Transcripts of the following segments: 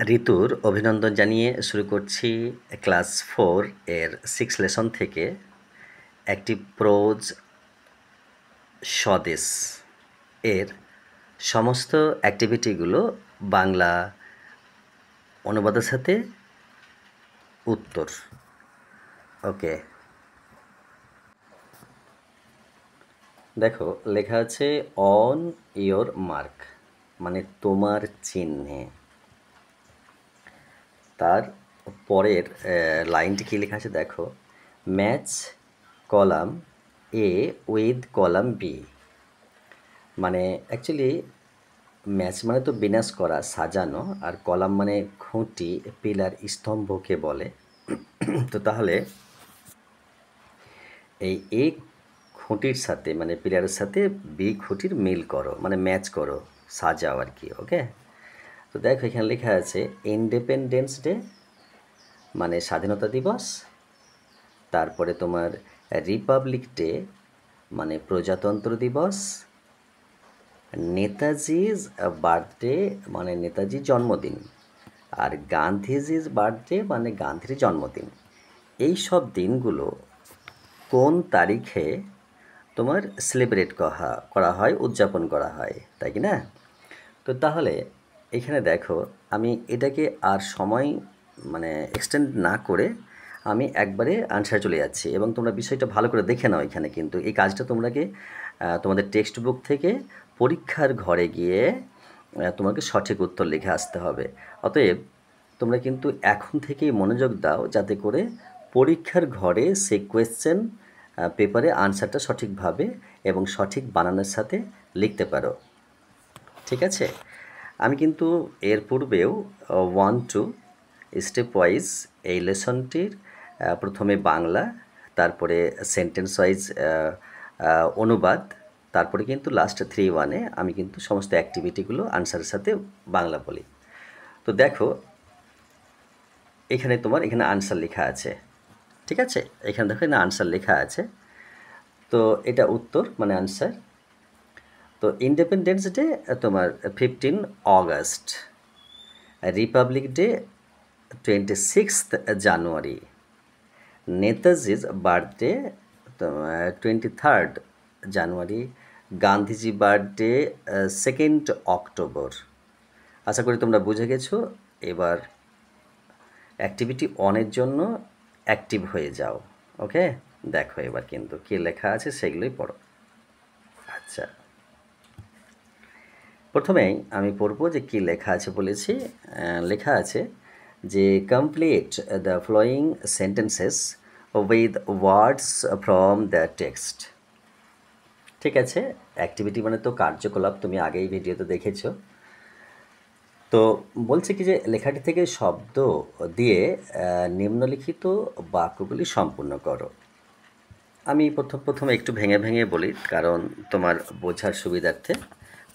ঋতুর অভিনন্দন জানিয়ে শুরু করছি ক্লাস 4 এর 6 লেসন থেকে একটি প্রোজ স্বদেশ এর সমস্ত অ্যাক্টিভিটিগুলো বাংলা অনুবাদের সাথে উত্তর। ওকে, দেখো লেখা আছে অন ইয়োর মার্ক, মানে তোমার চিহ্নে। তার পরের লাইনটি কী লেখা আছে দেখো, match column A with column B. মানে অ্যাকচুয়ালি ম্যাচ মানে তো বিন্যাস করা, সাজানো, আর কলাম মানে খুঁটি, পিলার, স্তম্ভকে বলে। তো তাহলে এই এ খুঁটির সাথে মানে পিলারের সাথে বি খুঁটির মিল করো, মানে ম্যাচ করো, সাজাও আর কি। ওকে, তো দেখো এখানে লেখা আছে ইন্ডিপেন্ডেন্স ডে মানে স্বাধীনতা দিবস। তারপরে তোমার রিপাবলিক ডে মানে প্রজাতন্ত্র দিবস। নেতাজিজ বার্থডে মানে নেতাজির জন্মদিন। আর গান্ধীজির বার্থডে মানে গান্ধীর জন্মদিন। এই সব দিনগুলো কোন তারিখে তোমার সেলিব্রেট করা হয়, উদযাপন করা হয়, তাই কি না? তো তাহলে এখানে দেখো আমি এটাকে আর সময় মানে এক্সটেন্ড না করে আমি একবারে আনসার চলে যাচ্ছি, এবং তোমরা বিষয়টা ভালো করে দেখে নাও। এখানে কিন্তু এই কাজটা তোমরাকে তোমাদের টেক্সট বুক থেকে পরীক্ষার ঘরে গিয়ে তোমাকে সঠিক উত্তর লিখে আসতে হবে। অতএব তোমরা কিন্তু এখন থেকেই মনোযোগ দাও, যাতে করে পরীক্ষার ঘরে সেই কোয়েশ্চেন পেপারে আনসারটা সঠিকভাবে এবং সঠিক বানানের সাথে লিখতে পারো। ঠিক আছে, আমি কিন্তু এর পূর্বেও 1-2 স্টেপ ওয়াইজ এই লেসনটির প্রথমে বাংলা, তারপরে সেন্টেন্স ওয়াইজ অনুবাদ, তারপরে কিন্তু লাস্ট 3-1-এ আমি কিন্তু সমস্ত অ্যাক্টিভিটিগুলো আনসারের সাথে বাংলা বলি। তো দেখো এখানে তোমার এখানে আনসার লেখা আছে। ঠিক আছে, এখানে দেখো এখানে আনসার লেখা আছে। তো এটা উত্তর মানে আনসার। তো ইন্ডিপেন্ডেন্স ডে তোমার 15 অগস্ট, রিপাবলিক ডে 26 জানুয়ারি, নেতাজির বার্থডে 23 জানুয়ারি, গান্ধীজি বার্থডে 2 অক্টোবর। আশা করি তোমরা বুঝে গেছো। এবার অ্যাক্টিভিটি অনের জন্য অ্যাক্টিভ হয়ে যাও। ওকে, দেখো এবার কিন্তু কী লেখা আছে সেগুলোই পড়ো। আচ্ছা, প্রথমেই আমি পড়ব যে কী লেখা আছে বলেছি। লেখা আছে যে complete the following sentences with words from the text. ঠিক আছে, অ্যাক্টিভিটি মানে তো কার্যকলাপ, তুমি আগেই ভিডিওতে দেখেছো। তো বলছে কি যে লেখাটি থেকে শব্দ দিয়ে নিম্নলিখিত বাক্যগুলি সম্পূর্ণ করো। আমি প্রথমে একটু ভেঙে ভেঙে বলি, কারণ তোমার বোঝার সুবিধার্থে।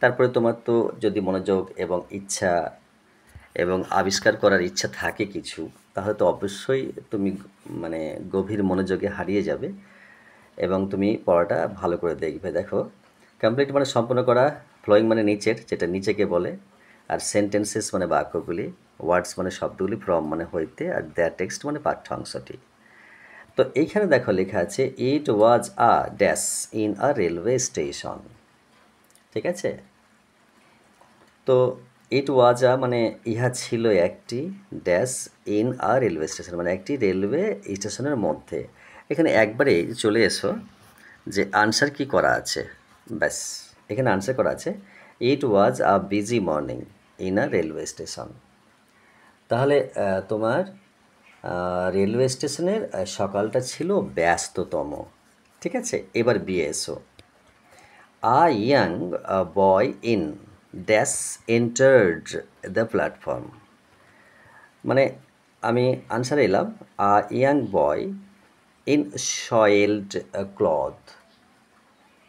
তারপরে তোমার তো যদি মনোযোগ এবং ইচ্ছা এবং আবিষ্কার করার ইচ্ছা থাকে কিছু, তাহলে তো অবশ্যই তুমি মানে গভীর মনোযোগে হারিয়ে যাবে এবং তুমি পড়াটা ভালো করে দেখবে। দেখো, কমপ্লিট মানে সম্পূর্ণ করা, ফ্লোয়িং মানে নিচের, যেটা নিচেকে বলে, আর সেন্টেন্সেস মানে বাক্যগুলি, ওয়ার্ডস মানে শব্দগুলি, ফ্রম মানে হইতে, আর দ্য টেক্সট মানে পাঠ্যাংশটি। তো এইখানে দেখো লেখা আছে it was a dash in a railway station. ঠিক আছে, তো ইট ওয়াজ আ মানে ইহা ছিল একটি dash in a railway station মানে একটি রেলওয়ে স্টেশনের মধ্যে। এখানে একবারে চলে এসো যে আনসার কি করা আছে। ব্যাস, এখানে আনসার করা আছে it was a busy morning in a railway station. তাহলে তোমার রেলওয়ে স্টেশনের সকালটা ছিল ব্যস্ততম। ঠিক আছে, এবার বিয়ে এসো। A young boy in dash entered the platform. মানে আমি আনসার এলাম a young boy in soiled cloth.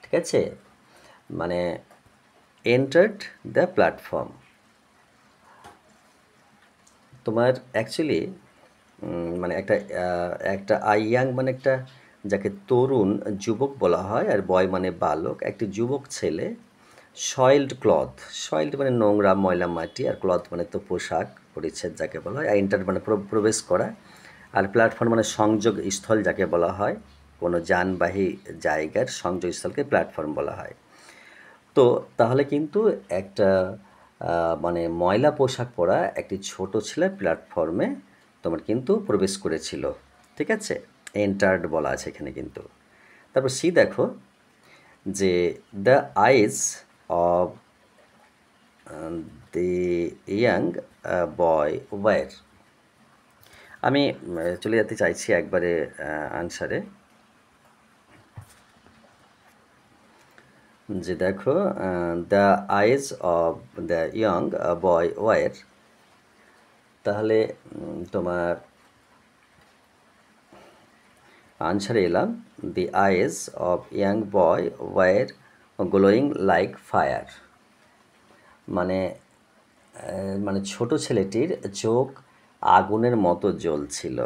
ঠিক আছে, মানে এন্টার্ড দ্য প্ল্যাটফর্ম। তোমার অ্যাকচুয়ালি মানে একটা আই ইয়াং মানে একটা যাকে তরুণ যুবক বলা হয়, আর বয় মানে বালক, একটি যুবক ছেলে সয়েলড ক্লথ, সয়েলড মানে নোংরা ময়লা মাটি, আর ক্লথ মানে তো পোশাক পরিচ্ছদ যাকে বলা হয়, আর এন্টার মানে প্রবেশ করা, আর প্ল্যাটফর্ম মানে সংযোগ স্থল যাকে বলা হয়, কোনো যানবাহী জায়গার সংযোগস্থলকে প্ল্যাটফর্ম বলা হয়। তো তাহলে কিন্তু একটা মানে ময়লা পোশাক পরা একটি ছোট ছেলে প্ল্যাটফর্মে তোমার কিন্তু প্রবেশ করেছিল, ঠিক আছে, এন্টার্ড বলা আছে এখানে কিন্তু। তারপর সি দেখো যে the eyes of the young boy were. আমি চলে যেতে চাইছি একবারে আনসারে, যে দেখো the eyes of the young boy were, তাহলে তোমার আনসারে এলাম the eyes of young boy were glowing like fire, মানে মানে ছোট ছেলেটির চোখ আগুনের মতো জ্বলছিল,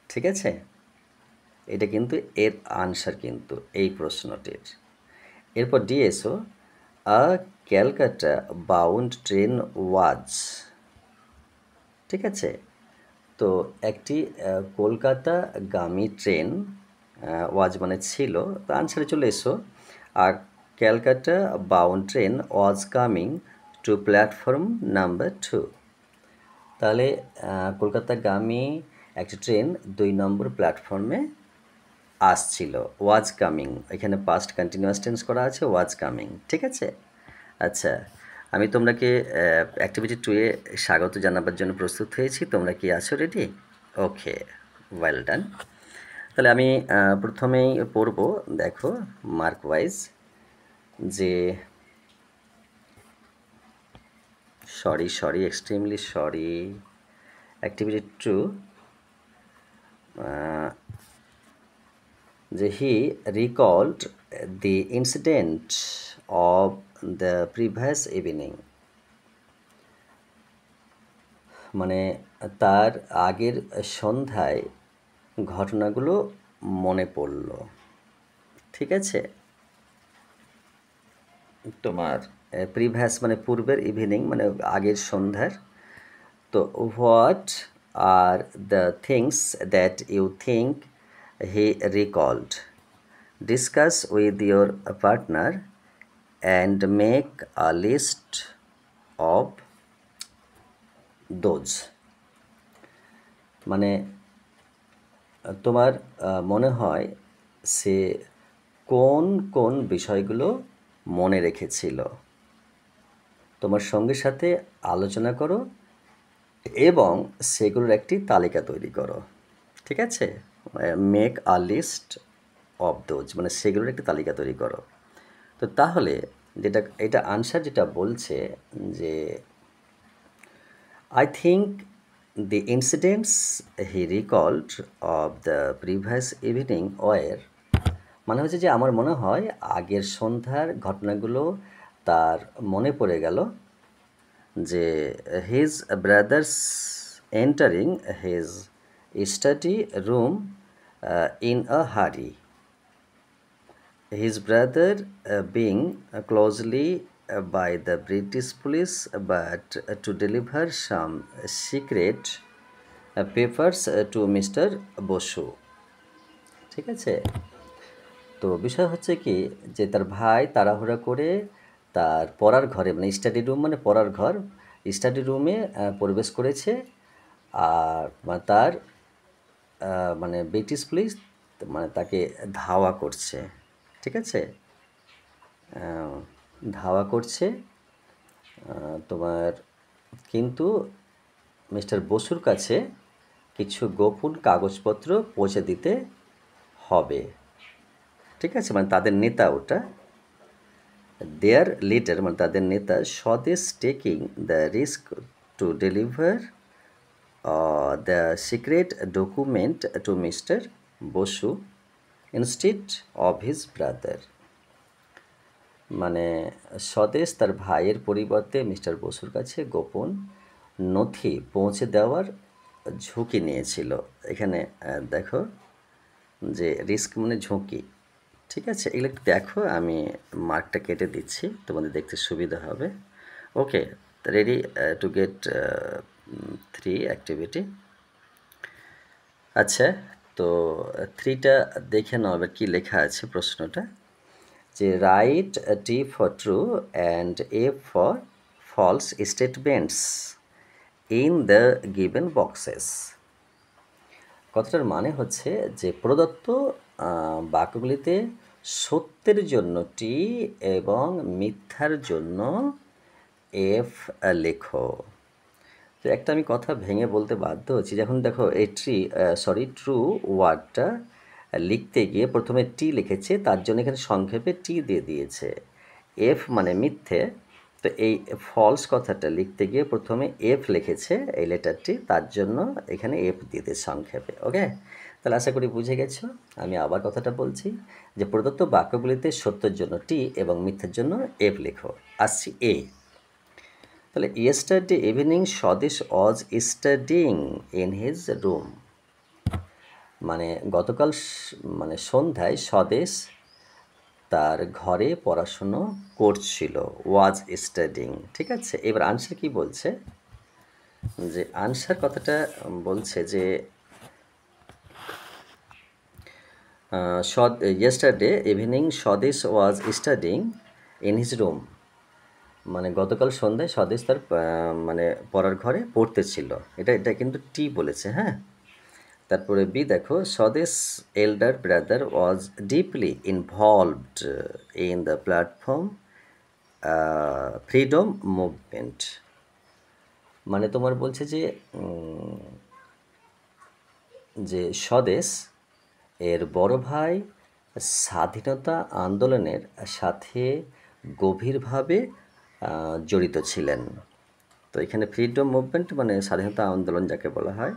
ঠিক আছে। এটা কিন্তু এর আনসার কিন্তু এই প্রশ্নটির। এরপর ডিএসও আ ক্যালকাটা বাউন্ড ট্রেন ওয়াজ, ঠিক আছে। তো একটি কলকাতাগামী ট্রেন ওয়াজ মানে ছিল, তো আনসারে চলে এসো। আর Calcutta bound train was coming to platform number 2, তাহলে কলকাতাগামী একটি ট্রেন 2 নম্বর প্ল্যাটফর্মে আসছিল, ওয়াজ কামিং, এখানে পাস্ট কন্টিনিউয়াস টেন্স করা আছে, ওয়াজ কামিং, ঠিক আছে। আচ্ছা, আমি তোমরাকে অ্যাক্টিভিটি 2 এ স্বাগত জানাবার জন্য প্রস্তুত হয়েছি। তোমরা কি আছো রেডি? ওকে, ওয়েল ডান। তাহলে আমি প্রথমেই পড়ব, দেখো মার্ক ওয়াইজ, যে সরি এক্সট্রিমলি সরি, অ্যাক্টিভিটি 2, যে he recalled the incident of the previous evening, মানে তার আগের সন্ধ্যায় ঘটনাগুলো মনে পড়ল, ঠিক আছে। তোমার প্রিভিয়াস মানে পূর্বের, ইভিনিং মানে আগের সন্ধ্যার। তো what are the things that you think he recalled, discuss with your partner and make a list of those, মানে তোমার মনে হয় সে কোন কোন বিষয়গুলো মনে রেখেছিল, তোমার সঙ্গীর সাথে আলোচনা করো এবং সেগুলোর একটি তালিকা তৈরি করো, ঠিক আছে। Make a list of those মানে সেগুলোর একটি তালিকা তৈরি করো। তো তাহলে যেটা এটা আনসার যেটা বলছে যে I think the incidents he recalled of the previous evening were, মানে হচ্ছে যে আমার মনে হয় আগের সন্ধ্যার ঘটনাগুলো তার মনে পড়ে গেল, যে his brothers entering his study room in a hurry, his brother being closely by the British police but to deliver some secret papers to mister Basu, ঠিক আছে। তো বিষয় হচ্ছে কি, যে তার ভাই তাড়াহুড়া করে তার পড়ার ঘরে, মানে স্টাডি রুম মানে পড়ার ঘর, স্টাডি রুমে প্রবেশ করেছে, আর তার মানে ব্রিটিশ পুলিশ মানে তাকে ধাওয়া করছে, ঠিক আছে, ধাওয়া করছে তোমার, কিন্তু মিস্টার বসুর কাছে কিছু গোপন কাগজপত্র পৌঁছে দিতে হবে, ঠিক আছে, মানে তাদের নেতা ওটা, দেয়ার লিডার মানে তাদের নেতা Swadesh taking the risk to deliver the secret document to mister Basu instead of his brother, মানে স্বদেশ তার ভাইয়ের পরিবর্তে মিস্টার বসুর কাছে গোপন নথি পৌঁছে দেওয়ার ঝুঁকি নিয়েছিল। এখানে দেখো যে রিস্ক মানে ঝুঁকি, ঠিক আছে, এগুলো একটু দেখো, আমি মার্কটা কেটে দিচ্ছি, তোমাদের দেখতে সুবিধা হবে। ওকে, রেডি টু গেট 3 অ্যাক্টিভিটি। আচ্ছা, তো 3টা দেখে নাও এবার কী লেখা আছে প্রশ্নটা, যে write T for true and F for false statements in the given boxes. কথাটার মানে হচ্ছে যে প্রদত্ত বাক্যগুলিতে সত্যের জন্য টি এবং মিথ্যার জন্য এফ লেখো। তো একটা আমি কথা ভেঙে বলতে বাধ্য হচ্ছি, যখন দেখো এই ট্রু ওয়ার্ডটা লিখতে গিয়ে প্রথমে টি লিখেছে, তার জন্য এখানে সংক্ষেপে টি দিয়ে দিয়েছে। এফ মানে মিথ্যে, তো এই ফলস কথাটা লিখতে গিয়ে প্রথমে এফ লিখেছে এই লেটারটি, তার জন্য এখানে এফ দিয়ে দিয়েছে সংক্ষেপে। ওকে, তাহলে আশা করি বুঝে গেছো। আমি আবার কথাটা বলছি, যে প্রদত্ত বাক্যগুলিতে সত্যের জন্য টি এবং মিথ্যের জন্য এফ লেখো। আসছি এ। তাহলে ইয়েস্টারডে ইভিনিং স্বদেশ was studying in his room, মানে গতকাল মানে সন্ধ্যায় স্বদেশ তার ঘরে পড়াশুনো করছিল, ওয়াজ স্টাডিং। ঠিক আছে, এবার আনসার কি বলছে, যে আনসার কথাটা বলছে যে ইয়েস্টারডে ইভিনিং স্বদেশ was studying in his room, মানে গতকাল সন্ধ্যায় স্বদেশ তার মানে পড়ার ঘরে পড়তেছিল। এটা কিন্তু টি বলেছে, হ্যাঁ। তারপরে বি দেখো, স্বদেশ elder brother was deeply involved in the platform freedom movement, মানে তোমার বলছে যে স্বদেশ এর বড় ভাই স্বাধীনতা আন্দোলনের সাথে গভীরভাবে জড়িত ছিলেন। তো এখানে ফ্রিডম মুভমেন্ট মানে স্বাধীনতা আন্দোলন যাকে বলা হয়,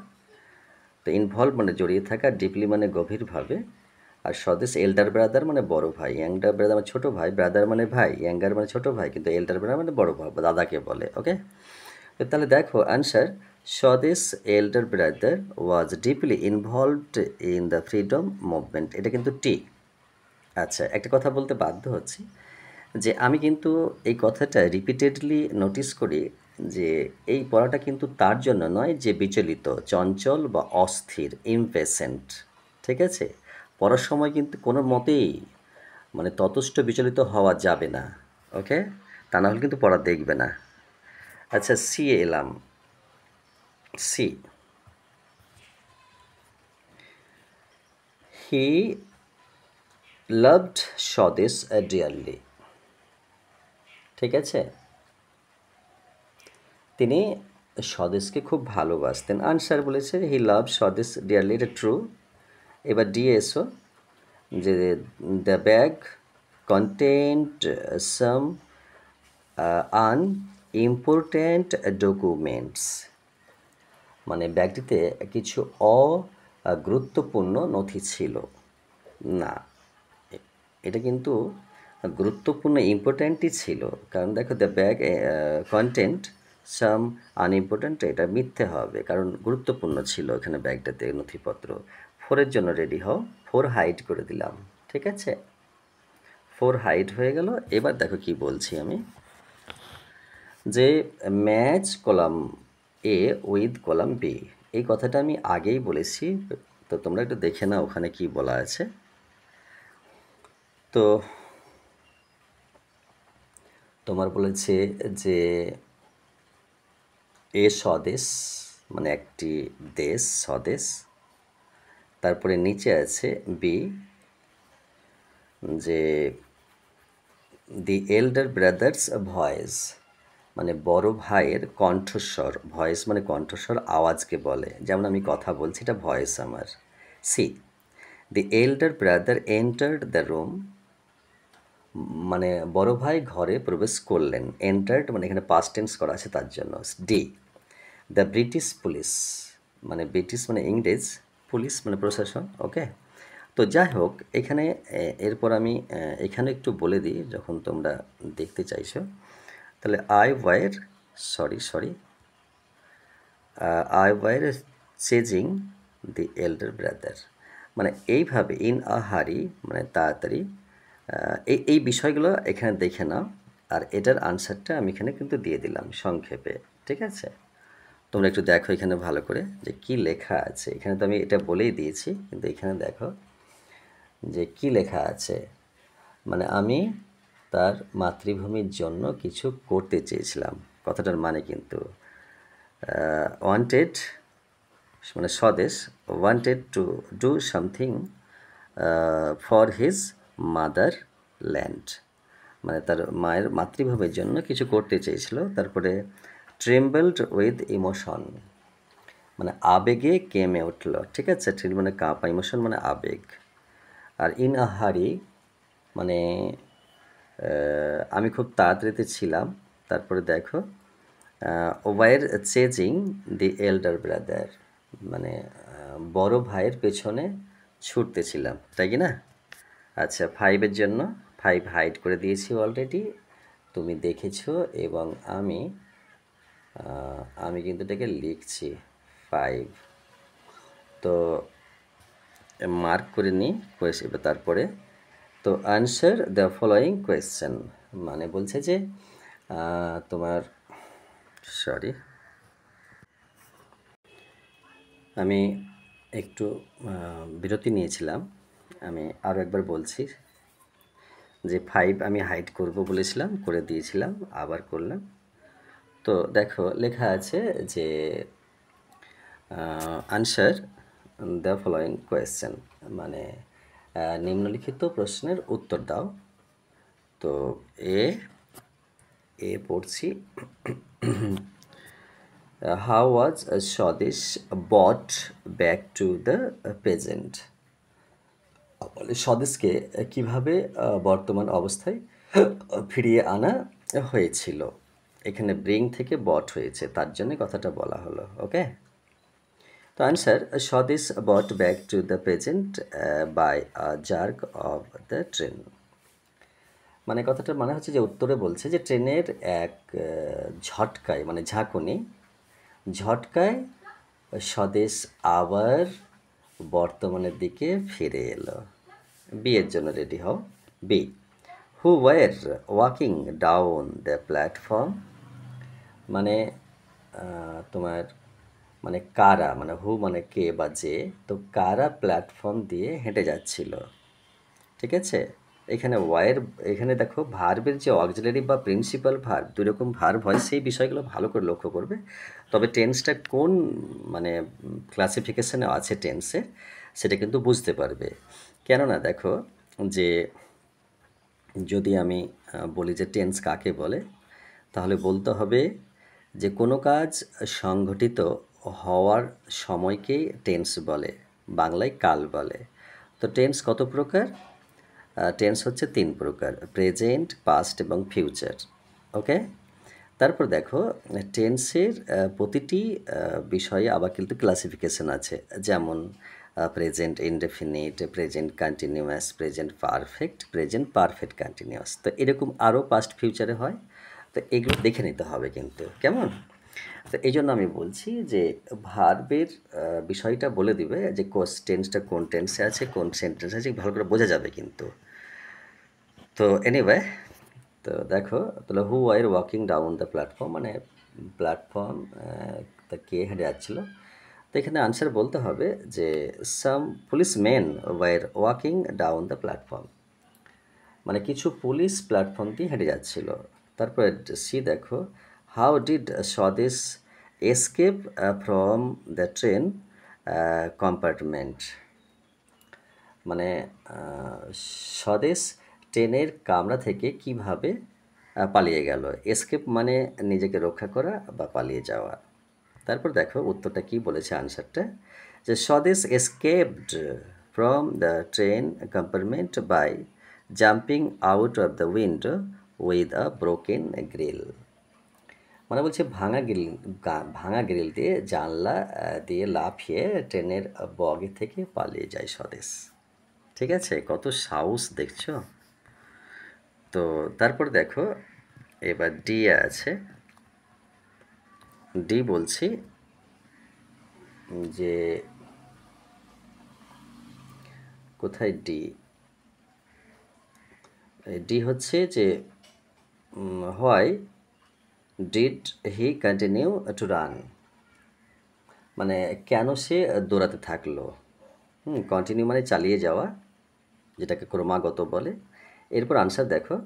তো ইনভলভ মানে জড়িয়ে থাকা, ডিপলি মানে গভীরভাবে, আর স্বদেশ এল্ডার ব্রাদার মানে বড় ভাই, ইয়াঙ্গার ব্রাদার মানে ছোটো ভাই, ব্রাদার মানে ভাই, ইয়াঙ্গার মানে ছোটো ভাই, কিন্তু এল্ডার ব্রাদার মানে বড় ভাই, দাদাকে বলে। ওকে, তো তাহলে দেখো আনসার, স্বদেশ elder brother was deeply involved in the freedom movement, এটা কিন্তু টি। আচ্ছা, একটা কথা বলতে বাধ্য হচ্ছি, যে আমি কিন্তু এই কথাটা রিপিটেডলি নোটিস করি, যে এই পড়াটা কিন্তু তার জন্য নয় যে বিচলিত, চঞ্চল বা অস্থির, ইমপেশেন্ট। ঠিক আছে, পড়ার সময় কিন্তু কোনো মতেই মানে ততষ্ট বিচলিত হওয়া যাবে না। ওকে, তা না হলে কিন্তু পড়া দেখবে না। আচ্ছা, সি এলাম। সি, হি লাভড স্বদেশ ডিয়ারলি। ঠিক আছে, তিনি স্বদেশকে খুব ভালোবাসতেন। আনসার বলেছে হি লাভ স্বদেশ ডিয়ারলি, এটা ট্রু। এবার দিয়ে এসো, যে the bag content some unimportant documents, মানে ব্যাগটিতে কিছু অগুরুত্বপূর্ণ নথি ছিল। না, এটা কিন্তু গুরুত্বপূর্ণ, ইম্পর্ট্যান্টই ছিল, কারণ দেখো the bag content some unimportant, এটা মিথ্যে হবে, কারণ গুরুত্বপূর্ণ ছিল এখানে ব্যাগটাতে নথিপত্র। ফোরের জন্য রেডি হও, ফোর হাইড করে দিলাম। ঠিক আছে, ফোর হাইড হয়ে গেল। এবার দেখো কি বলছি আমি, যে match column A with column B, এই কথাটা আমি আগেই বলেছি, তো তোমরা একটু দেখে নাও ওখানে কি বলা আছে। তো তোমার বলেছে যে এ স্বদেশ মানে একটি দেশ, স্বদেশ। তারপরে নিচে আছে বি, যে দি এল্ডার ব্রাদার্স ভয়েস, মানে বড় ভাইয়ের কণ্ঠস্বর, ভয়েস মানে কণ্ঠস্বর, আওয়াজকে বলে, যেমন আমি কথা বলছি এটা ভয়েস আমার। C, the elder brother entered the room, মানে বড় ভাই ঘরে প্রবেশ করলেন, এন্টার্ড মানে এখানে পাস্ট টেন্স করা আছে তার জন্য। ডি, দ্য ব্রিটিশ পুলিশ, মানে ব্রিটিশ মানে ইংরেজ, পুলিশ মানে প্রশাসন। ওকে, তো যাই হোক, এখানে এরপর আমি এখানে একটু বলে দিই যখন তোমরা দেখতে চাইছো। তাহলে I were chasing the elder brother, মানে এইভাবে ইন আ হারি মানে তাড়াতাড়ি, এই বিষয়গুলো এখানে দেখে নাও, আর এটার আনসারটা আমি এখানে কিন্তু দিয়ে দিলাম সংক্ষেপে, ঠিক আছে? তোমরা একটু দেখো এখানে ভালো করে যে কি লেখা আছে। এখানে তো আমি এটা বলেই দিয়েছি, কিন্তু এখানে দেখো যে কি লেখা আছে। মানে আমি তার মাতৃভূমির জন্য কিছু করতে চেয়েছিলাম, কথাটার মানে কিন্তু ওয়ান্টেড মানে স্বদেশ, wanted to do something for his mother land, মানে তার মায়ের মাতৃভূমির জন্য কিছু করতে চেয়েছিল। তারপরে ট্রেম্বলড উইথ ইমোশন, মানে আবেগে কেঁপে উঠল, ঠিক আছে? ট্রিল মানে কাঁপা, ইমোশন মানে আবেগ। আর ইন আ হারি মানে আমি খুব তাড়াতাড়িতে ছিলাম। তারপরে দেখো ওয়াইর চেজিং দি এল্ডার ব্রাদার, মানে বড় ভাইয়ের পেছনে ছুটতেছিলাম, তাই কি না? আচ্ছা, ফাইভের জন্য ফাইভ হাইড করে দিয়েছি অলরেডি, তুমি দেখেছো। এবং আমি কিন্তু এটাকে লিখছি ফাইভ, তো মার্ক করে নিই কোয়েশ্চেন। তারপরে তো আনসার দ্য ফলোয়িং কোয়েশ্চেন, মানে বলছে যে তোমার সরি, আমি একটু বিরতি নিয়েছিলাম। আমি আরও একবার বলছি যে ফাইভ আমি হাইড করব বলেছিলাম, করে দিয়েছিলাম, আবার করলাম। তো দেখো লেখা আছে যে আনসার দ্য ফলোয়িং কোয়েশ্চেন, মানে নিম্নলিখিত প্রশ্নের উত্তর দাও। তো এ এ পড়ছি, হাউ ওয়াজ স্বদেশ brought back to the present, বলে স্বদেশকে কিভাবে বর্তমান অবস্থায় ফিরিয়ে আনা হয়েছিল। এখানে ব্রিং থেকে বট হয়েছে, তার জন্য কথাটা বলা হলো। ওকে, তো answer Swadesh brought back to the present by a jerk of the train, মানে কথাটার মানে হচ্ছে যে উত্তরে বলছে যে ট্রেনের এক ঝটকায়, মানে ঝাঁকুনি, ঝটকায় স্বদেশ আবার বর্তমানের দিকে ফিরে এলো। বি এর জন্য রেডি হও। B, who were walking down the platform, মানে তোমার মানে কারা, মানে হু মানে কে বা যে, তো কারা প্ল্যাটফর্ম দিয়ে হেঁটে যাচ্ছিল, ঠিক আছে? এখানে ওয়ার, এখানে দেখো ভার্বের যে অক্সিলারি বা প্রিন্সিপাল ভার্ব, দুই রকম ভার্ব হয়, সেই বিষয়গুলো ভালো করে লক্ষ্য করবে। তবে টেন্সটা কোন মানে ক্লাসিফিকেশনে আছে টেন্সে, সেটা কিন্তু বুঝতে পারবে। কেননা দেখো যে যদি আমি বলি যে টেন্স কাকে বলে, তাহলে বলতে হবে যে কোনো কাজ সংঘটিত হওয়ার সময়কেই টেন্স বলে, বাংলায় কাল বলে। তো টেন্স কত প্রকার? টেন্স হচ্ছে তিন প্রকার: প্রেজেন্ট, পাস্ট এবং ফিউচার। ওকে, তারপর দেখো টেন্সের প্রতিটি বিষয়ে আবার কিন্তু ক্লাসিফিকেশন আছে, যেমন present indefinite, present continuous, present perfect, present perfect continuous. তো এরকম আরও পাস্ট ফিউচারে হয়, তো এগুলো দেখে নিতে হবে কিন্তু, কেমন? তো এই জন্য আমি বলছি যে ভার্বের বিষয়টা বলে দিবে যে টেন্সটা কোন টেন্সে আছে, কোন সেন্টেন্স আছে, ভালো করে বোঝা যাবে কিন্তু। তো এনিওয়ে, তো দেখো তাহলে হু were walking down the platform, মানে প্ল্যাটফর্ম তা কে হেঁটে যাচ্ছিলো। তো এখানে আনসার বলতে হবে যে some policemen were walking down the platform, মানে কিছু পুলিশ প্ল্যাটফর্ম দিয়ে হেঁটে যাচ্ছিল। তারপরে সি দেখো, হাউ ডিড স্বদেশ escape from the train compartment, মানে স্বদেশ ট্রেনের কামরা থেকে কিভাবে পালিয়ে গেল। এসকেপ মানে নিজেকে রক্ষা করা বা পালিয়ে যাওয়া। তারপর দেখো উত্তরটা কি বলেছে আনসারটা, যে Swadesh escaped from the train compartment by jumping out of the window with a broken grill, মানে বলছে ভাঙা গ্রিল দিয়ে জানলা দিয়ে লাফিয়ে ট্রেনের বগি থেকে পালিয়ে যায় স্বদেশ। ঠিক আছে, কত সাহস দেখছো। তো তারপর দেখো এবার ডি আছে। ডি বলছি যে কোথায় ডি, ডি হচ্ছে যে why did he continue to run, মানে কেন সে দৌড়াতে থাকলো। কন্টিনিউ মানে চালিয়ে যাওয়া, যেটাকে ক্রমাগত বলে। এরপর আনসার দেখো,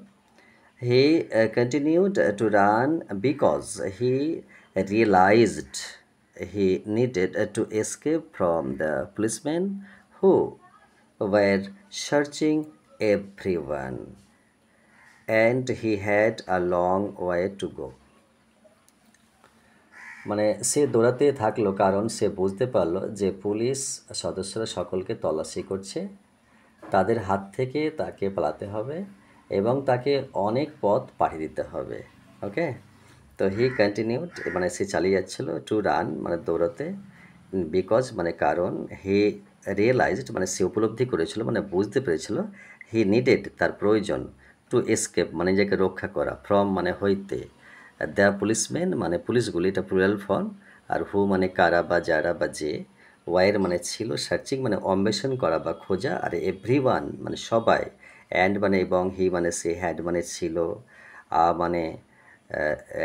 he continued to run because he realised he needed to escape from the policeman who were searching everyone and he had a long way to go. মানে সে দৌড়াতে থাকলো কারণ সে বুঝতে পারলো যে পুলিশ সদস্যরা সকলকে তল্লাশি করছে, তাদের হাত থেকে তাকে পালাতে হবে এবং তাকে অনেক পথ পাড়ি দিতে হবে। ওকে, তো হি কন্টিনিউড মানে সে চালিয়ে যাচ্ছিল, টু রান মানে দৌড়াতে, বিকজ মানে কারণ, হি রিয়েলাইজড মানে সে উপলব্ধি করেছিল মানে বুঝতে পেরেছিল, হি নিডেড তার প্রয়োজন, টু এসকেপ মানে নিজেকে রক্ষা করা, ফ্রম মানে হইতে, দ্য পুলিশম্যান মানে পুলিশগুলি, এটা প্লুরাল ফর্ম, আর হু মানে কারা বা যারা বা যে, ওয়াইয়ের মানে ছিল, সার্চিং মানে অন্বেষণ করা বা খোঁজা, আর এভরিওয়ান মানে সবাই, অ্যান্ড মানে এবং, হি মানে সে, হ্যাড মানে ছিল, মানে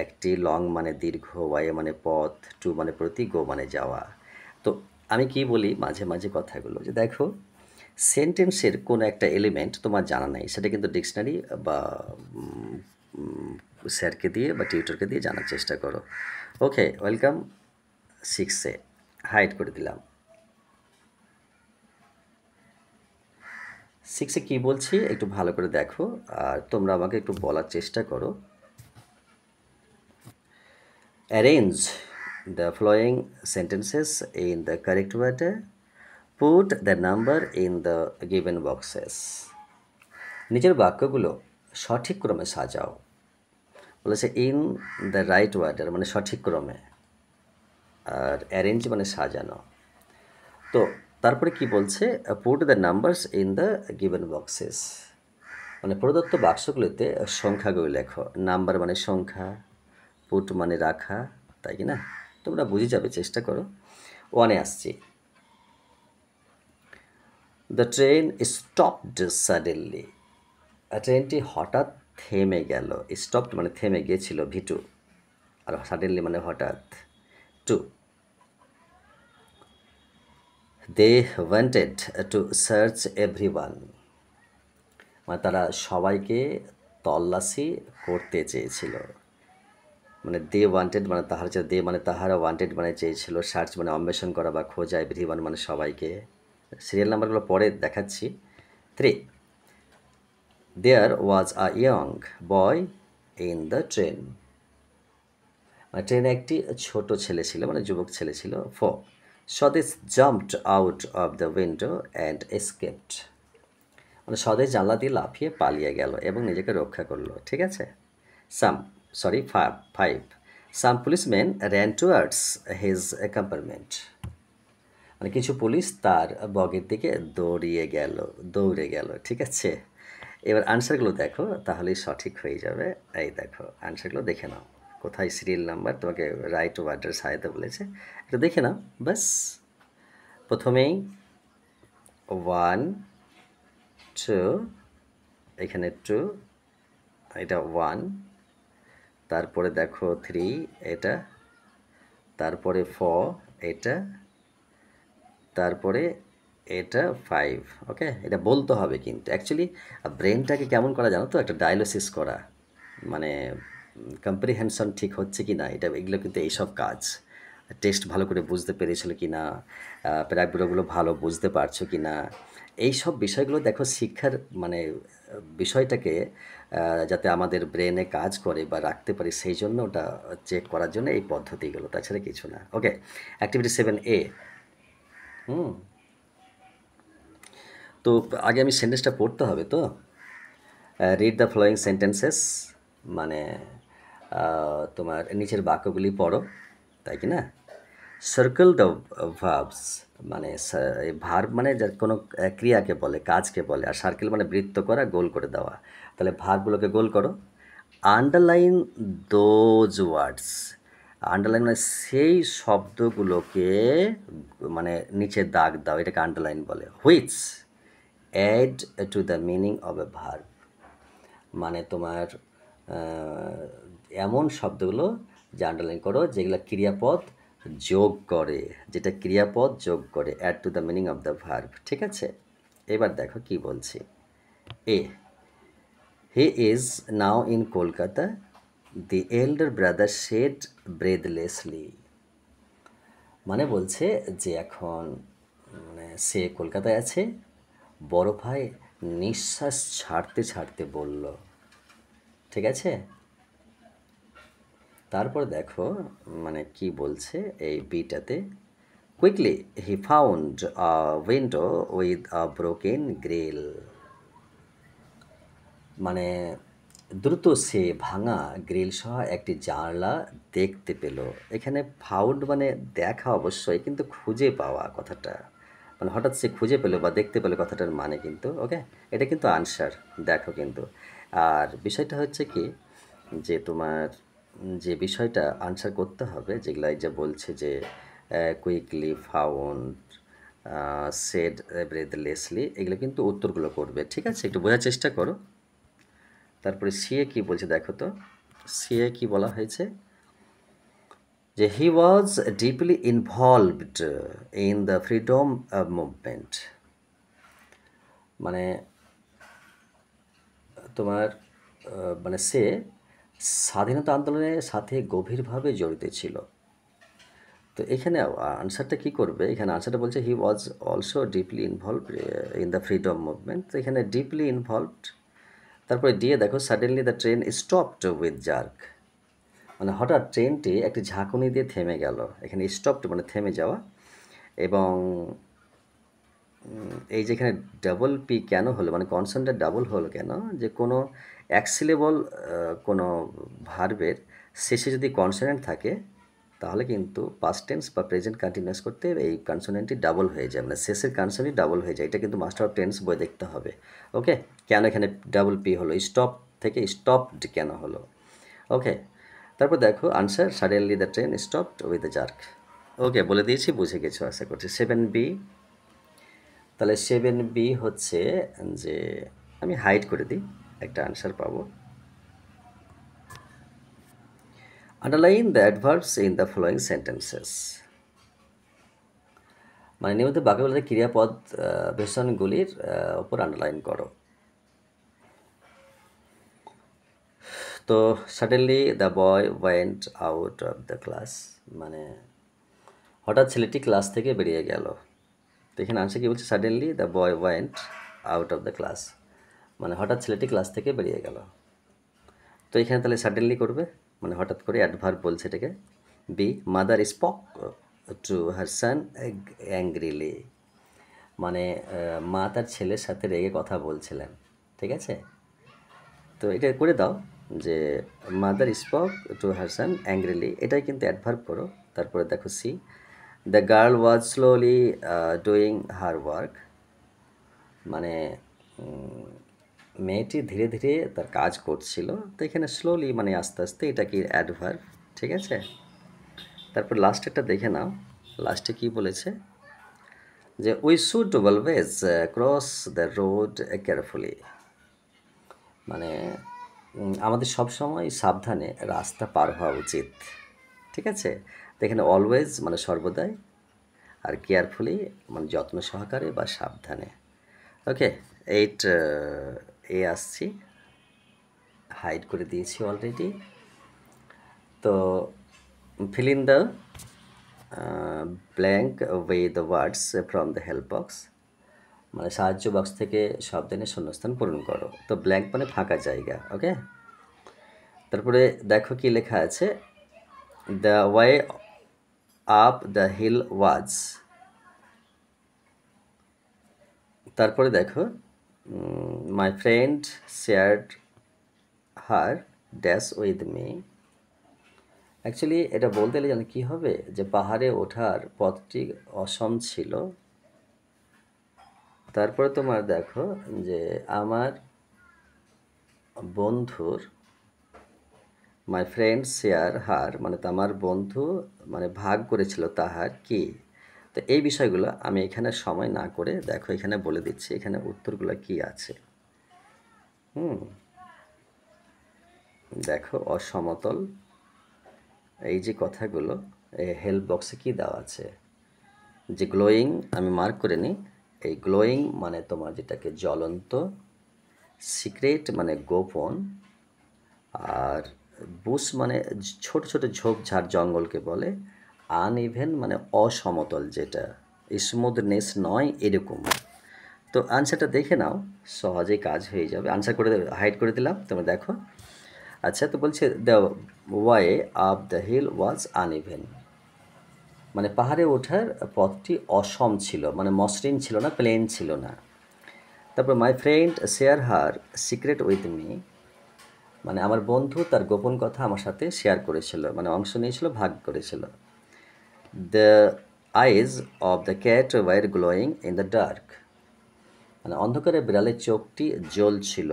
একটি, লং মানে দীর্ঘ, ওয়াই মানে পথ, টু মানে প্রতি, গো মানে যাওয়া। তো আমি কি বলি মাঝে মাঝে কথাগুলো, যে দেখো সেন্টেন্সের কোনো একটা এলিমেন্ট তোমার জানা নাই, সেটা কিন্তু ডিকশনারি বা স্যারকে দিয়ে বা টিউটরকে দিয়ে জানার চেষ্টা করো। ওকে, ওয়েলকাম 6-এ, হাইড করে দিলাম। 6-এ কী বলছি একটু ভালো করে দেখো, আর তোমরা আমাকে একটু বলার চেষ্টা করো। Arrange the following sentences in the correct ওয়ার্ডে, put the number in the given boxes. নিজের বাক্যগুলো সঠিক ক্রমে সাজাও। বলেছে ইন দ্য রাইট ওয়ার্ডার মানে সঠিক ক্রমে, আর অ্যারেঞ্জ মানে সাজানো। তো তারপরে কি বলছে, put the numbers in the given boxes, মানে প্রদত্ত বাক্সগুলোতে সংখ্যাগুলো লেখো। নাম্বার মানে সংখ্যা, পুট মানে রাখা, তাই কি না? তোমরা বুঝে যাবে, চেষ্টা করো। 1-এ আসছি, দ্য ট্রেন স্টপড সাডেনলি, ট্রেনটি হঠাৎ থেমে গেল। স্টপড মানে থেমে গিয়েছিল, ভিটু, আর সাডেনলি মানে হঠাৎ, two. They wanted to search everyone, মানে তারা সবাইকে তল্লাশি করতে চেয়েছিল। মানে দে ওয়ান্টেড মানে তাহার, দে মানে তাহারা, ওয়ান্টেড মানে চেয়েছিল, সার্চ মানে অন্বেষণ করা বা খোঁজা, এভরিওয়ান মানে সবাইকে। সিরিয়াল নাম্বারগুলো পরে দেখাচ্ছি। 3, there was a young boy in the train, মানে ট্রেনে একটি ছোট ছেলে ছিল, মানে যুবক ছেলে ছিল। 4, স্বদেশ jumped out of the window and escaped, মানে স্বদেশ জানলা দিয়ে লাফিয়ে পালিয়ে গেল এবং নিজেকে রক্ষা করলো। ঠিক আছে। Five, some policeman ran towards his compartment, মানে কিছু পুলিশ তার বগের দিকে দৌড়ে গেল। ঠিক আছে, এবার আনসারগুলো দেখো, তাহলেই সঠিক হয়ে যাবে। এই দেখো আনসারগুলো দেখে নাও, কোথায় সিরিয়াল নাম্বার তোমাকে রাইট ওয়ার্ডের সহায়তা বলেছে, একটু দেখে নাও ব্যাস। প্রথমেই 1, 2, এখানে 2, এটা 1, তারপরে দেখো 3, এটা, তারপরে 4, এটা, তারপরে এটা 5। ওকে, এটা বলতে হবে কিন্তু অ্যাকচুয়ালি ব্রেনটাকে কেমন করা জানো তো, একটা ডায়ালিসিস করা, মানে কম্প্রিহেনশন ঠিক হচ্ছে কি না, এগুলো কিন্তু এইসব কাজ, টেস্ট ভালো করে বুঝতে পেরেছিল কি না, প্যারাগ্রাফগুলো ভালো বুঝতে পারছো কি না, এইসব বিষয়গুলো দেখো শিক্ষার মানে বিষয়টাকে যাতে আমাদের ব্রেনে কাজ করে বা রাখতে পারি, সেই জন্য ওটা চেক করার জন্য এই পদ্ধতিগুলো, তাছাড়া কিছু না। ওকে, অ্যাক্টিভিটি 7A। তো আগে আমি সেন্টেন্সটা পড়তে হবে তো। রিড দ্য ফলোয়িং সেন্টেন্সেস, মানে তোমার নিচের বাক্যগুলি পড়ো, তাই কি না? সার্কেল দ্য ভার্বস, মানে ভার্ব মানে কোনো ক্রিয়াকে বলে, কাজকে বলে, আর সার্কেল মানে বৃত্ত করা, গোল করে দেওয়া। তাহলে ভার্বগুলোকে গোল করো। আন্ডারলাইন দোজ ওয়ার্ডস, আন্ডারলাইন মানে সেই শব্দগুলোকে মানে নিচে দাগ দাও, এটাকে আন্ডারলাইন বলে। Which add to the meaning of a verb, মানে তোমার এমন শব্দগুলো যে আন্ডারলাইন করো যেগুলো ক্রিয়াপদ যোগ করে, যেটা ক্রিয়াপদ যোগ করে, add to the meaning of the verb. ঠিক আছে, এবার দেখো কি বলছি। A, he is now in Kolkata, the elder brother said breathlessly. মানে বলছে যে এখন মানে সে কলকাতায় আছে, বড় ভাই নিঃশ্বাস ছাড়তে ছাড়তে বলল। ঠিক আছে, তারপর দেখো মানে কি বলছে এই বিটাতে। Quickly he found a window with a broken grill. মানে দ্রুত সে ভাঙা গ্রিল সহ একটি জানলা দেখতে পেল। এখানে ফাউন্ড মানে দেখা অবশ্যই, কিন্তু খুঁজে পাওয়া কথাটা, মানে হঠাৎ সে খুঁজে পেলো বা দেখতে পেলো কথাটার মানে কিন্তু ওকে, এটা কিন্তু আনসার। দেখো কিন্তু আর বিষয়টা হচ্ছে কি যে তোমার যে বিষয়টা আনসার করতে হবে, যেগুলো এই যে বলছে যে কুইকলি ফাউন্ড, সেড ব্রেথলেসলি, এগুলো কিন্তু উত্তরগুলো করবে। ঠিক আছে, একটু বোঝার চেষ্টা করো। তারপরে সিএ কি বলছে দেখো তো, সিএ কি বলা হয়েছে যে he was deeply involved in the freedom movement. মানে তোমার মানে সে স্বাধীনতা আন্দোলনের সাথে গভীরভাবে জড়িত ছিল। তো এখানে আনসারটা কি করবে, এখানে আনসারটা বলছে he was also deeply involve in the freedom movement. তো এখানে ডিপলি ইনভলভড, তারপরে দিয়ে দেখো suddenly the train stopped with jerk. মানে হঠাৎ ট্রেনটি একটি ঝাঁকুনি দিয়ে থেমে গেল। এখানে স্টপড মানে থেমে যাওয়া। এবং এই যেখানে ডাবল পি কেন হলো, মানে কনসার্নটা ডাবল হলো কেন, যে কোনো এক সিলেবল কোনো ভার্বের শেষে যদি কনসোনেন্ট থাকে তাহলে কিন্তু পাস্ট টেন্স বা প্রেজেন্ট কন্টিনিউয়াস করতে এই কনসোনেন্টটি ডাবল হয়ে যায়, মানে শেষের কনসোনেন্টই ডাবল হয়ে যায়। এটা কিন্তু মাস্টার অফ টেন্স বই দেখতে হবে। ওকে, কেন এখানে ডাবল পি হলো, স্টপ থেকে স্টপড কেন হলো। ওকে, তারপর দেখো answer suddenly the train stopped with the jerk. Okay, বলে দিয়েছি, বুঝে গেছো আশা করছি। 7B, তাহলে 7B হচ্ছে যে আমি হাইড করে দিই, একটা আনসার পাবো। Underline the adverbs in the following sentences. মানে নিয়মিত বাক্যগুলোতে ক্রিয়াপদ বিশেষণগুলির ওপর আন্ডারলাইন করো। তো suddenly the boy went out of the class, মানে হঠাৎ ছেলেটি ক্লাস থেকে বেরিয়ে গেল। তো এখানে আনসার কি বলছে, suddenly the boy went out of the class, মানে হঠাৎ ছেলেটি ক্লাস থেকে বেরিয়ে গেল। তো এখানে তাহলে সাডেনলি করবে, মানে হঠাৎ করে, অ্যাডভার্ব বলছে এটাকে। B, mother spoke to her son angrily, মানে মা তার ছেলের সাথে রেগে কথা বলছিলেন। ঠিক আছে, তো এটা করে দাও যে mother spoke to her son angrily, এটাই কিন্তু অ্যাডভার্ব করো। তারপরে দেখো see, the girl was slowly doing her work, মানে মেয়েটি ধীরে ধীরে তার কাজ করছিল। তো এখানে স্লোলি মানে আস্তে আস্তে, এটা কি অ্যাডভার্ব। ঠিক আছে, তারপর লাস্টেরটা দেখে নাও, লাস্টে কি বলেছে যে we should always cross the road carefully, মানে আমাদের সবসময় সাবধানে রাস্তা পার হওয়া উচিত। ঠিক আছে, তো এখানে অলওয়েজ মানে সর্বদাই, আর কেয়ারফুলি মানে যত্ন সহকারে বা সাবধানে। ওকে, 8A আসছি, হাইড করে দিয়েছি অলরেডি। তো fill in the blank with the words from the help box, মানে সাহায্য বক্স থেকে শব্দ এনে শূন্যস্থান পূরণ করো। তো ব্ল্যাঙ্ক মানে ফাঁকা জায়গা। ওকে, তারপরে দেখো কি লেখা আছে, the way up the hill was. তারপরে দেখো my friend shared her dash with me. Actually এটা বলতে গেলে জানো কী হবে, যে পাহাড়ে ওঠার পথটি অসম ছিল। তারপরে তোমার দেখো যে আমার বন্ধুর, মাই ফ্রেন্ড শেয়ার হার, মানে আমার বন্ধু মানে ভাগ করেছিল তাহার কি। তো এই বিষয়গুলো আমি এখানে সময় না করে দেখো এখানে বলে দিচ্ছি এখানে উত্তরগুলো কি আছে। দেখো অসমতল, এই যে কথাগুলো এই হেল্প বক্সে কি দেওয়া আছে, যে গ্লোয়িং আমি মার্ক করে নিই। এই গ্লোয়িং মানে তোমার যেটাকে জ্বলন্ত, সিক্রেট মানে গোপন, আর বুশ মানে ছোট ছোট ঝোপঝাড় জঙ্গলকে বলে, আনইভেন মানে অসমতল, যেটা স্মুথনেস নয় এরকম। তো আনসারটা দেখে নাও, সহজেই কাজ হয়ে যাবে। আনসার করে হাইড করে দিলাম, তোমরা দেখো। আচ্ছা, তো বলছে the way up the hill was uneven, মানে পাহাড়ে ওঠার পথটি অসম ছিল, মানে মসৃণ ছিল না, প্লেন ছিল না। তারপর my friend share her secret with me, মানে আমার বন্ধু তার গোপন কথা আমার সাথে শেয়ার করেছিল, মানে অংশ নিয়েছিল, ভাগ করেছিল। The eyes of the cat were glowing in the dark, মানে অন্ধকারে বিড়ালের চোখটি জ্বলছিল।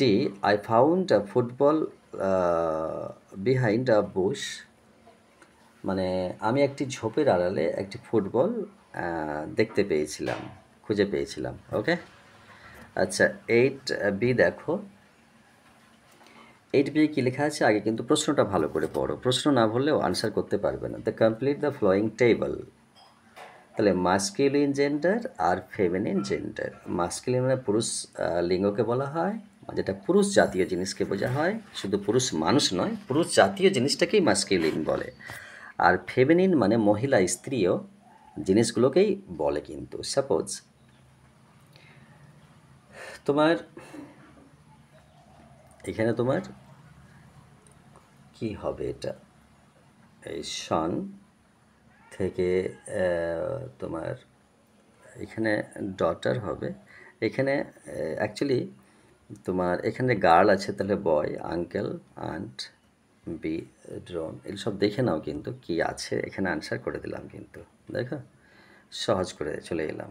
D I found a football behind a bush, মানে আমি একটি ঝোপের আড়ালে একটি ফুটবল দেখতে পেয়েছিলাম, খুঁজে পেয়েছিলাম। ওকে, আচ্ছা 8B দেখো। 8B কী লেখা আছে, আগে কিন্তু প্রশ্নটা ভালো করে পড়ো, প্রশ্ন না বললেও আনসার করতে পারবে না। The complete the following table, তাহলে মাস্কিলিন জেন্ডার আর ফেমিনিন জেন্ডার। মাস্কিলিন মানে পুরুষ লিঙ্গকে বলা হয়, যেটা পুরুষ জাতীয় জিনিসকে বোঝা হয়, শুধু পুরুষ মানুষ নয়, পুরুষ জাতীয় জিনিসটাকেই মাস্কিলিন বলে। আর ফেমিনিন মানে মহিলা, স্ত্রীও জিনিসগুলোকেই বলে। কিন্তু সাপোজ তোমার এখানে তোমার কি হবে, এটা এই সন থেকে তোমার এখানে ডটার হবে। এখানে অ্যাকচুয়ালি তোমার এখানে গার্ল আছে, তাহলে বয়, আঙ্কেল, আন্ট, বি, ড্রোন, এসব দেখে নাও কিন্তু কি আছে এখানে, আনসার করে দিলাম কিন্তু। দেখো সহজ করে চলে এলাম।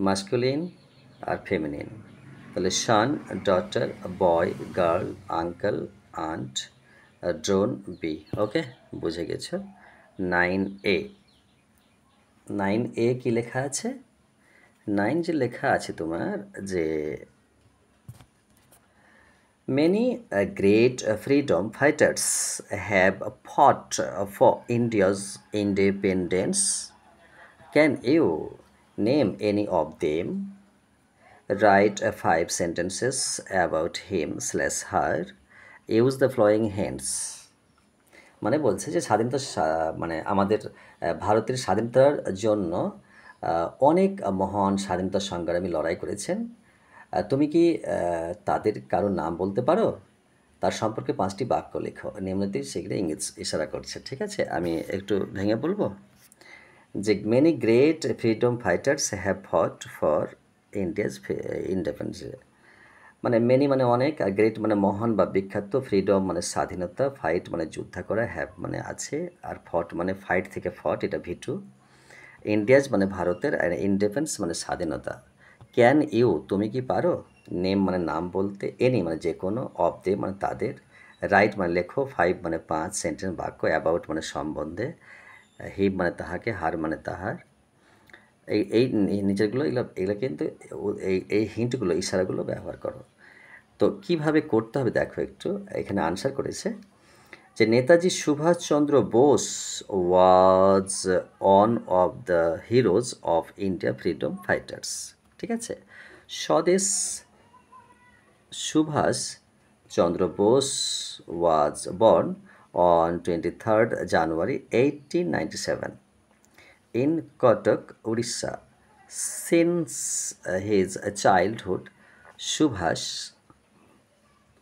মাস্কুলিন আর ফেমিনিন, তাহলে son, daughter, boy, girl, uncle, aunt, drone, B. Okay, বুঝে গেছো। 9A, 9A কি লেখা আছে, 9 যে লেখা আছে তোমার, যে many great freedom fighters have fought for India's independence. Can you name any of them? Write 5 sentences about him/her. Use the following hints. মানে বলছে যে স্বাধীনতা মানে আমাদের ভারতের স্বাধীনতার জন্য অনেক মহান স্বাধীনতা সংগ্রামী লড়াই করেছেন। তুমি কি তাদের কারো নাম বলতে পারো? তার সম্পর্কে 5টি বাক্য লেখো। নিম্নলিখিত সেগুলো ইঙ্গিত ইশারা করছে, ঠিক আছে? আমি একটু ভেঙে বলবো যে many great freedom fighters have fought for India's independence, মানে মেনি মানে অনেক, আর গ্রেট মানে মহান বা বিখ্যাত, ফ্রিডম মানে স্বাধীনতা, ফাইট মানে যুদ্ধ করা, হ্যাভ মানে আছে, আর ফট মানে ফাইট থেকে ফট, এটা V2। ইন্ডিয়াজ মানে ভারতের, আর ইন্ডিপেন্ডেন্স মানে স্বাধীনতা। ক্যান ইউ তুমি কি পারো, নেম মানে নাম বলতে, এনি মানে যে কোনো, অফ দে মানে তাদের, রাইট মানে লেখো, 5 মানে 5, সেন্টেন্স বাক্য, অ্যাবাউট মানে সম্বন্ধে, হিম মানে তাহাকে, হার মানে তাহার। এই এই নিচেরগুলো এগুলো এগুলো কিন্তু এই এই হিন্টগুলো, ইশারাগুলো ব্যবহার করো। তো কিভাবে করতে হবে দেখো একটু, এখানে আনসার করেছে যে Netaji Subhash Chandra Bose was one of the heroes of India freedom fighters, ঠিক আছে? স্বদেশ Subhas Chandra Bose was born on 23rd January 1897 in Cuttack, Odisha. Since his childhood, Subhash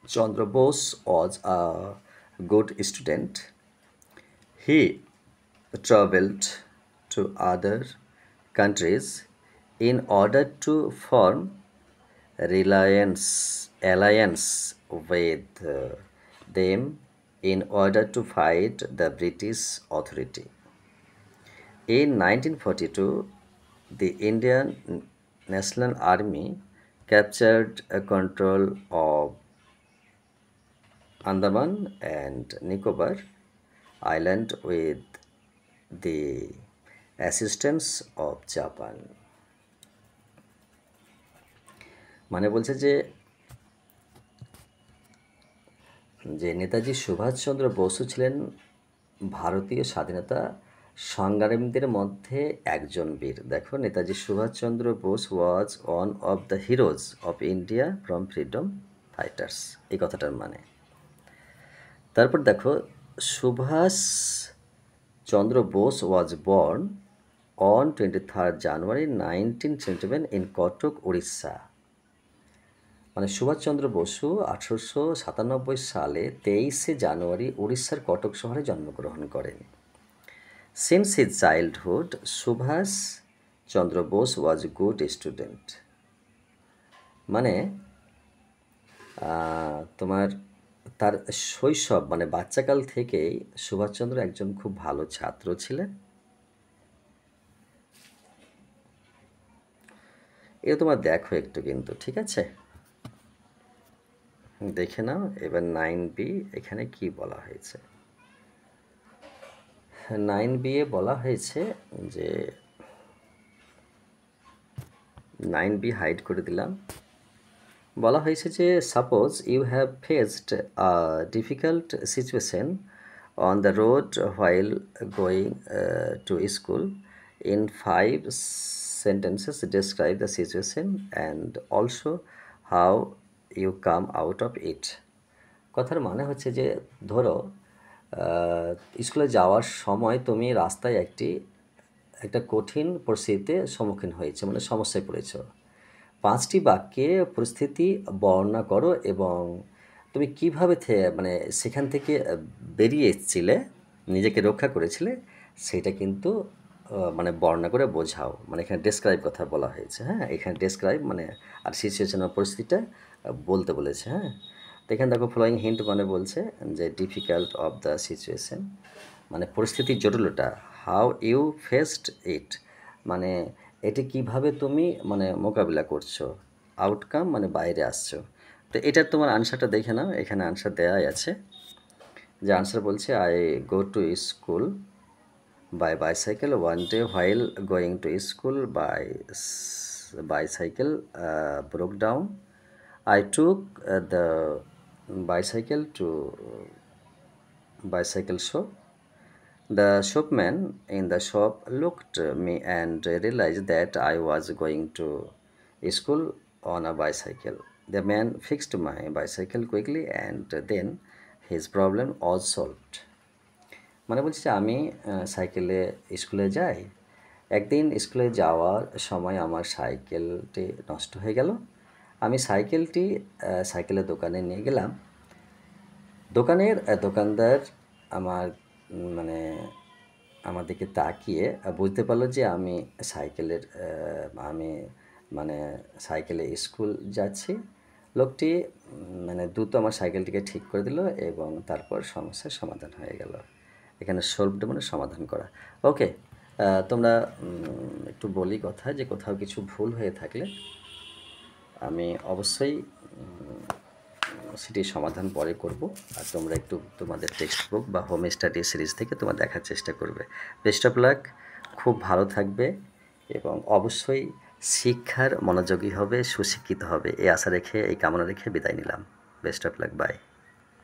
Chandra Bose was a good student. He traveled to other countries in order to form alliance with them in order to fight the British authority. In 1942, the Indian National Army captured a control of Andaman and Nicobar Island with the assistance of Japan। মানে বলছে যে যে নেতাজি সুভাষচন্দ্র বসু ছিলেন ভারতীয় স্বাধীনতা সংগ্রামীদের মধ্যে একজন বীর। দেখো, Netaji Subhash Chandra Bose was one of the heroes of India from freedom fighters, এই কথাটার মানে। তারপর দেখো, Subhash Chandra Bose was born on 23rd January 1977 in Cuttack, Orissa. মানে সুভাষচন্দ্র বসু 1897 সালে 23শে জানুয়ারি উড়িষ্যার কটক শহরে জন্মগ্রহণ করেন। Since his childhood Subhas Chandra Bose was good student. মানে তোমার তার শৈশব মানে বাচ্চাকাল থেকেই সুভাষচন্দ্র একজন খুব ভালো ছাত্র ছিলেন। এটা তোমার দেখো একটু কিন্তু, ঠিক আছে, দেখে নাও। এবার 9B এখানে কি বলা হয়েছে। 9B এ বলা হয়েছে যে 9B হাইড করে দিলাম। বলা হয়েছে যে suppose you have faced a difficult situation on the road while going to school. In 5 sentences describe the situation and also how you come out of it. কথার মানে হচ্ছে যে ধরো স্কুলে যাওয়ার সময় তুমি রাস্তায় একটা কঠিন পরিস্থিতিতে সম্মুখীন হয়েছে, মানে সমস্যায় পড়েছ। 5টি বাক্যে পরিস্থিতি বর্ণনা করো এবং তুমি কীভাবে মানে সেখান থেকে বেরিয়ে এসেছিলে, নিজেকে রক্ষা করেছিলে, সেটা কিন্তু মানে বর্ণনা করে বোঝাও। মানে এখানে ডেসক্রাইব কথা বলা হয়েছে, হ্যাঁ, এখানে ডেসক্রাইব মানে আর সিচুয়েশন বা পরিস্থিতিটা বলতে বলেছে, হ্যাঁ। তো এখানে দেখো ফ্লোয়িং হিন্ট মানে বলছে যে ডিফিকাল্ট অফ দ্য সিচুয়েশন মানে পরিস্থিতির জটিলতা, হাউ ইউ ফেসড ইট মানে এটি কিভাবে তুমি মানে মোকাবিলা করছো, আউটকাম মানে বাইরে আসছো। তো এটার তোমার আনসারটা দেখে নাও, এখানে আনসার দেওয়াই আছে। যে আনসার বলছে I go to school by bicycle. One day while going to school, bicycle broke down. I took the bicycle to bicycle shop. The shopman in the shop looked me and realized that I was going to school on a bicycle. The man fixed my bicycle quickly and then his problem was solved. মানে বলছি যে আমি সাইকেলে স্কুলে যাই। একদিন স্কুলে যাওয়ার সময় আমার সাইকেলটি নষ্ট হয়ে গেল। আমি সাইকেলের দোকানে নিয়ে গেলাম। দোকানদার আমার মানে আমার দিকে তাকিয়ে বুঝতে পারলো যে আমি মানে সাইকেলে স্কুল যাচ্ছি। লোকটি মানে দ্রুত আমার সাইকেলটিকে ঠিক করে দিল এবং তারপর সমস্যার সমাধান হয়ে গেল। এখানে সলভড মানে সমাধান করা। ওকে, তোমরা একটু বলি কথা যে কোথাও কিছু ভুল হয়ে থাকলে আমি অবশ্যই সেটি সমাধান পরে করব। আর তোমরা একটু তোমাদের টেক্সট বুক বা হোম স্টাডি সিরিজ থেকে তোমরা দেখার চেষ্টা করবে। বেস্ট অফ লাক, খুব ভালো থাকবে এবং অবশ্যই শিক্ষার মনোযোগী হবে, সুশিক্ষিত হবে, এই আশা রেখে এই কামনা রেখে বিদায় নিলাম। Best of luck, by.